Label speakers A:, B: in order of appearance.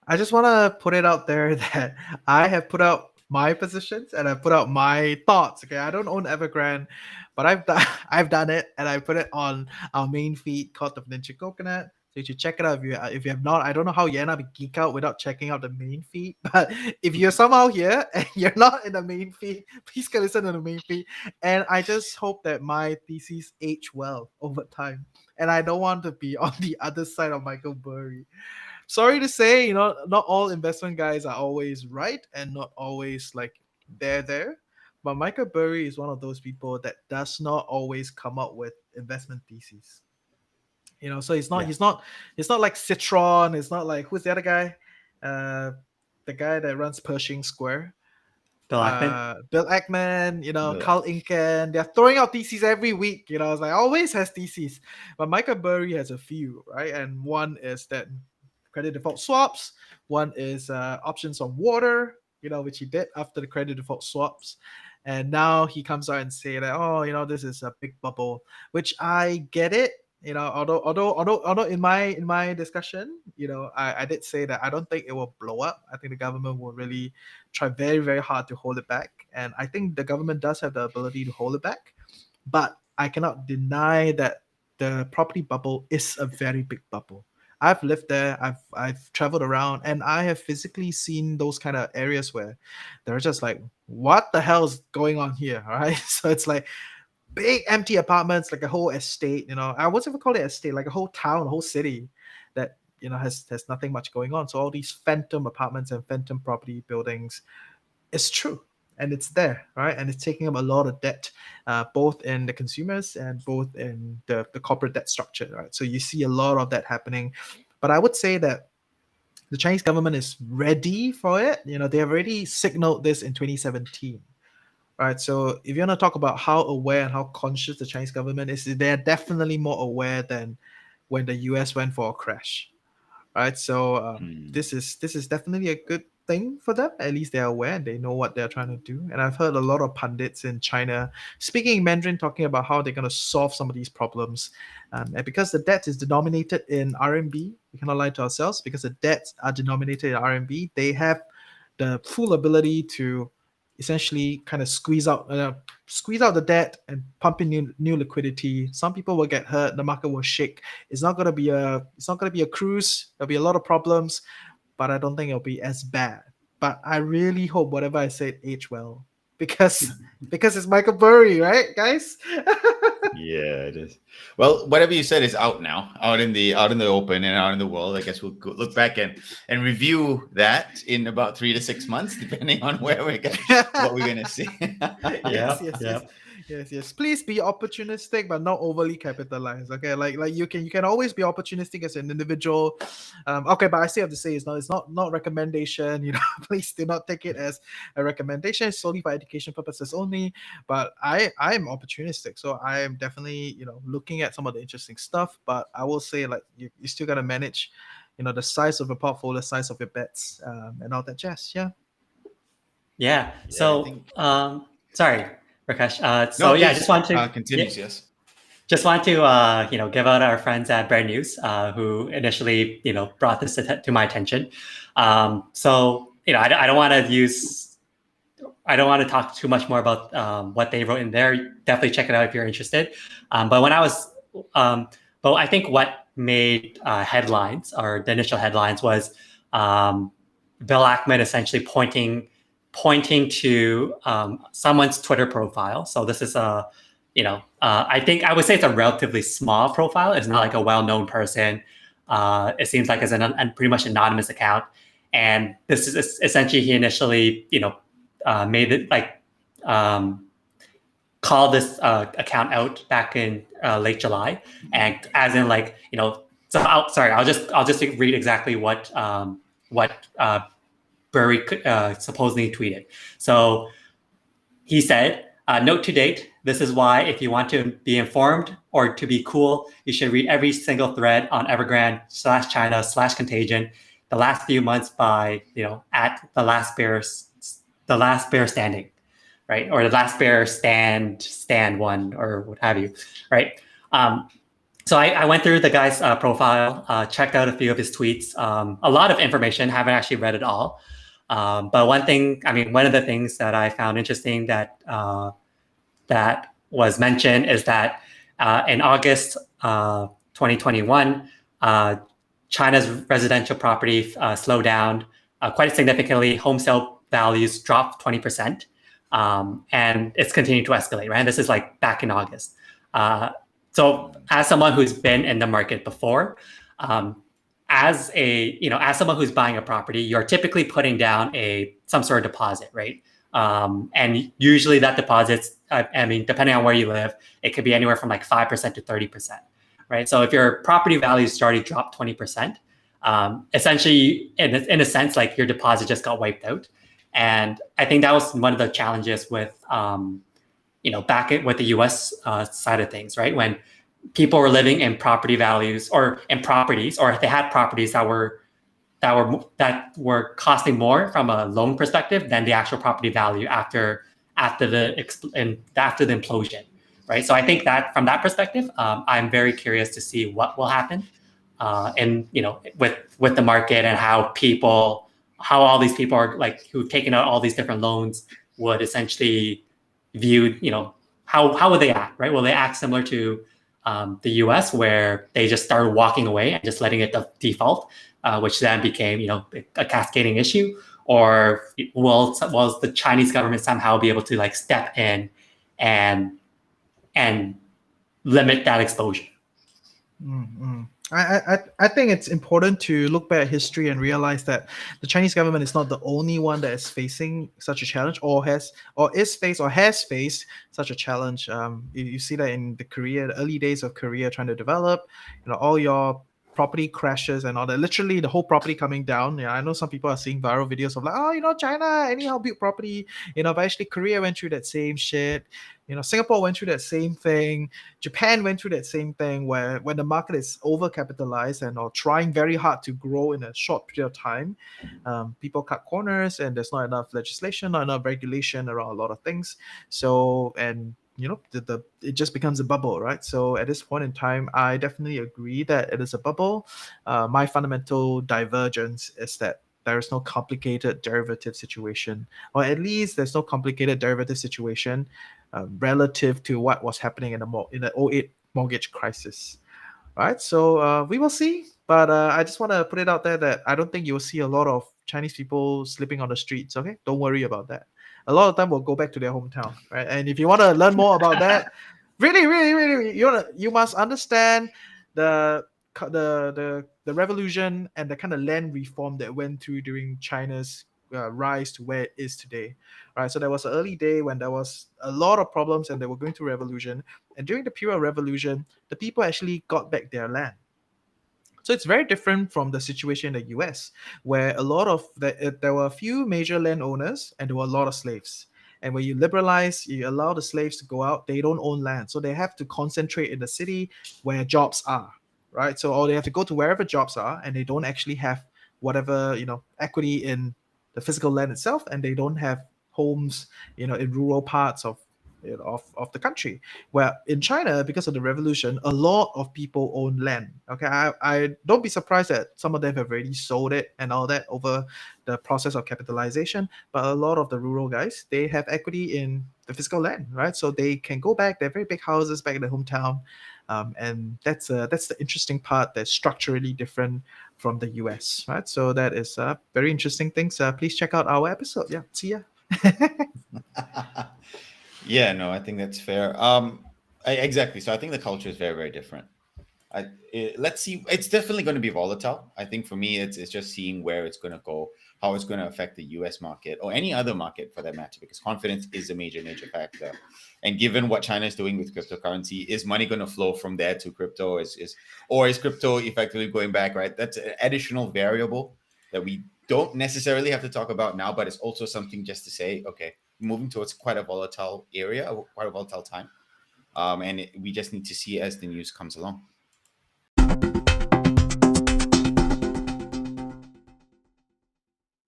A: I just want to put it out there that I have put out my positions and I put out my thoughts. Okay, I don't own Evergrande, but I've done I've done it and I put it on our main feed called the Ninja Coconut. So you should check it out if you have not. I don't know how you end up geek out without checking out the main feed. But if you're somehow here and you're not in the main feed, please go listen to the main feed. And I just hope that my thesis age well over time. And I don't want to be on the other side of Michael Burry. Sorry to say, not all investment guys are always right and not always like they're there. But Michael Burry is one of those people that does not always come up with investment theses. So he's not
B: Yeah.
A: he's not like Citron. It's not like who's the other guy, uh, the guy that runs Pershing Square,
B: Bill Ackman.
A: Bill Ackman,
C: Yeah.
A: Carl Ingen. They're throwing out theses every week. It's like always has theses, but Michael Burry has a few, right? And one is that credit default swaps. One is options on water, which he did after the credit default swaps. And now he comes out and say that, oh, this is a big bubble, which I get it. Although in my discussion, I did say that I don't think it will blow up. I think the government will really try very, very hard to hold it back. And I think the government does have the ability to hold it back. But I cannot deny that the property bubble is a very big bubble. I've lived there, I've traveled around, and I have physically seen those kind of areas where they're just like, what the hell is going on here? All right. So it's like big empty apartments, like a whole estate, I wouldn't even call it estate, like a whole town, a whole city that has nothing much going on. So all these phantom apartments and phantom property buildings, it's true, and it's there, right? And it's taking up a lot of debt, both in the consumers and both in the corporate debt structure, right? So you see a lot of that happening. But I would say that the Chinese government is ready for it. They have already signaled this in 2017. Right. So if you want to talk about how aware and how conscious the Chinese government is, they're definitely more aware than when the US went for a crash. Right. So this is definitely a good thing for them. At least they're aware and they know what they're trying to do. And I've heard a lot of pundits in China speaking in Mandarin talking about how they're going to solve some of these problems. And because the debt is denominated in RMB, we cannot lie to ourselves. Because the debts are denominated in RMB, they have the full ability to essentially kind of squeeze out the debt and pump in new liquidity. Some people will get hurt. The market will shake. It's not gonna be a cruise. There'll be a lot of problems, but I don't think it'll be as bad. But I really hope whatever I said age well, because it's Michael Burry, right, guys?
C: Yeah, it is. Well, whatever you said is out now, out in the open and out in the world. I guess we'll look back and review that in about 3 to 6 months, depending on what we're gonna see.
A: Yes. Please be opportunistic, but not overly capitalized. Okay, like you can always be opportunistic as an individual. Okay, but I still have to say it's not recommendation. Please do not take it as a recommendation. It's solely for education purposes only. But I'm opportunistic, so I am definitely looking at some of the interesting stuff. But I will say like you still gotta manage, the size of your portfolio, size of your bets, and all that jazz. Yeah.
B: Yeah. So, sorry, Rakesh. I just want to
C: continues. Yes.
B: Just want to give out our friends at Brand News who initially brought this to my attention. I don't want to talk too much more about what they wrote in there. Definitely check it out if you're interested. But I think what made headlines, or the initial headlines, was Bill Ackman essentially pointing to someone's Twitter profile. So this is I think I would say it's a relatively small profile. It's not like a well-known person. It seems like it's a pretty much anonymous account. And this is essentially, he initially, made it called this account out back in late July. And as in I'll just read exactly what Burry supposedly tweeted. So he said, note to date, this is why if you want to be informed or to be cool, you should read every single thread on Evergrande /China/Contagion the last few months by, at the last bear standing, right? Or the last bear stand one or what have you, right? So I went through the guy's profile, checked out a few of his tweets, a lot of information, haven't actually read it all. But one of the things that I found interesting that was mentioned is that in August 2021, China's residential property slowed down quite significantly. Home sale values dropped 20%, and it's continuing to escalate, right? And this is like back in August. So as someone who's been in the market before, as someone who's buying a property, you're typically putting down some sort of deposit, right? And usually that deposit's, depending on where you live, it could be anywhere from like 5% to 30%, right? So if your property value's already dropped 20%, essentially, in a sense, like your deposit just got wiped out. And I think that was one of the challenges with, with the U.S. Side of things, right? When people were living in property values or in properties, or if they had properties that were costing more from a loan perspective than the actual property value after the implosion, right? So I think that from that perspective, I'm very curious to see what will happen, with the market and how all these people are like who've taken out all these different loans would essentially view, how would they act, right? Will they act similar to the US, where they just started walking away and just letting it default, which then became, a cascading issue? Or will the Chinese government somehow be able to like step in and limit that exposure?
A: Mm-hmm. I think it's important to look back at history and realize that the Chinese government is not the only one that is facing such a challenge, or has faced such a challenge. You see that in the early days of Korea trying to develop, all your property crashes and all that. Literally, the whole property coming down. Yeah, I know some people are seeing viral videos of like, China anyhow built property. But actually, Korea went through that same shit. Singapore went through that same thing. Japan went through that same thing, where when the market is overcapitalized and or trying very hard to grow in a short period of time, people cut corners and there's not enough legislation, not enough regulation around a lot of things. So, and it just becomes a bubble, right? So at this point in time, I definitely agree that it is a bubble. My fundamental divergence is that there is no complicated derivative situation, or at least there's no complicated derivative situation relative to what was happening in the 08 mortgage crisis, right? So we will see. But I just want to put it out there that I don't think you'll see a lot of Chinese people sleeping on the streets. Okay, don't worry about that. A lot of them will go back to their hometown, right? And if you want to learn more about that, really, really, really, you must understand the revolution and the kind of land reform that went through during China's rise to where it is today, right? So there was an early day when there was a lot of problems and they were going through revolution. And during the period of revolution, the people actually got back their land. So it's very different from the situation in the US, where there were a few major landowners and there were a lot of slaves. And when you liberalize, you allow the slaves to go out, they don't own land. So they have to concentrate in the city where jobs are, right? So, or they have to go to wherever jobs are, and they don't actually have whatever, equity in the physical land itself, and they don't have homes, in rural parts of the country. Where in China, because of the revolution, a lot of people own land. Okay, I don't be surprised that some of them have already sold it and all that over the process of capitalization. But a lot of the rural guys, they have equity in the physical land, right? So they can go back. They're very big houses back in their hometown, and that's the interesting part. That's structurally different from the US, right? So that is very interesting things. Please check out our episode. Yeah, see ya.
C: Yeah, no, I think that's fair. Exactly. So I think the culture is very, very different. Let's see. It's definitely going to be volatile. I think for me, it's just seeing where it's going to go, how it's going to affect the U.S. market or any other market for that matter, because confidence is a major factor. And given what China is doing with cryptocurrency, is money going to flow from there to crypto? Is crypto effectively going back? Right. That's an additional variable that we don't necessarily have to talk about now, but it's also something just to say, okay, moving towards quite a volatile area, quite a volatile time. And we just need to see as the news comes along.